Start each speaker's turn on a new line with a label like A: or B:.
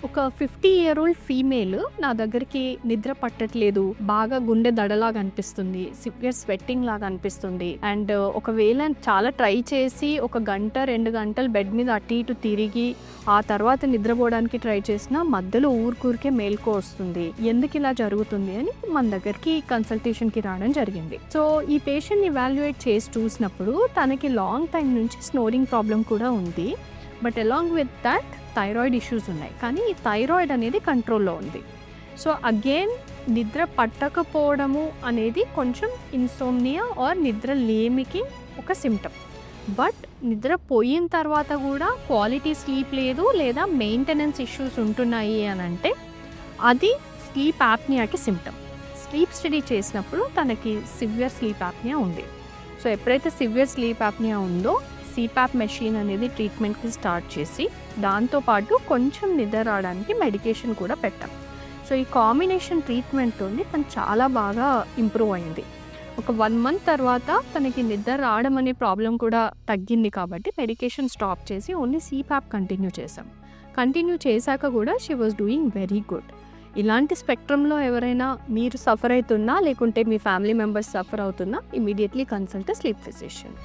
A: ఒక 50-year-old female నా దగ్గరికి నిద్ర పట్టట్లేదు, బాగా గుండె దడలాగా అనిపిస్తుంది, సివియర్ స్వెట్టింగ్ లాగా అనిపిస్తుంది. అండ్ ఒకవేళ చాలా ట్రై చేసి 1 గంట 2 గంటలు బెడ్ మీద అటు ఇటు తిరిగి ఆ తర్వాత నిద్రపోవడానికి ట్రై చేసినా మధ్యలో ఊరికే మేల్కో వస్తుంది, ఎందుకు ఇలా జరుగుతుంది అని మన దగ్గరికి కన్సల్టేషన్కి రావడం జరిగింది. సో ఈ పేషెంట్ని ఇవాల్యుయేట్ చేసి చూసినప్పుడు తనకి లాంగ్ టైం నుంచి స్నోరింగ్ ప్రాబ్లం కూడా ఉంది. But along with that thyroid issues ఉన్నాయి, కానీ ఈ థైరాయిడ్ అనేది కంట్రోల్లో ఉంది. సో అగైన్ నిద్ర పట్టకపోవడము అనేది కొంచెం ఇన్సోమ్నియా ఆర్ నిద్ర లేమికి ఒక సిమ్టమ్. బట్ నిద్ర పోయిన తర్వాత కూడా క్వాలిటీ స్లీప్ లేదు లేదా మెయింటెనెన్స్ ఇష్యూస్ ఉంటున్నాయి అని అంటే అది స్లీప్ యాప్నియాకి సిమ్టమ్. స్లీప్ స్టడీ చేసినప్పుడు తనకి సివియర్ స్లీప్ యాప్నియా ఉంది. సో ఎప్పుడైతే సివియర్ స్లీప్ యాప్నియా ఉందో సిపాప్ మెషిన్ అనేది ట్రీట్మెంట్కి స్టార్ట్ చేసి దాంతోపాటు కొంచెం నిద్ర రావడానికి మెడికేషన్ కూడా పెట్టాం. సో ఈ కాంబినేషన్ ట్రీట్మెంట్తో తను చాలా బాగా ఇంప్రూవ్ అయింది. ఒక 1 month తర్వాత తనకి నిద్ర రావడం అనే ప్రాబ్లం కూడా తగ్గింది. కాబట్టి మెడికేషన్ స్టాప్ చేసి ఓన్లీ సిపాప్ కంటిన్యూ చేసాం. కంటిన్యూ చేశాక కూడా she was doing very good. ఇలాంటి స్పెక్ట్రంలో ఎవరైనా మీరు సఫర్ అవుతున్నా లేకుంటే మీ ఫ్యామిలీ మెంబర్స్ సఫర్ అవుతున్నా ఇమీడియట్లీ కన్సల్ట్ స్లీప్ ఫిజిషియన్.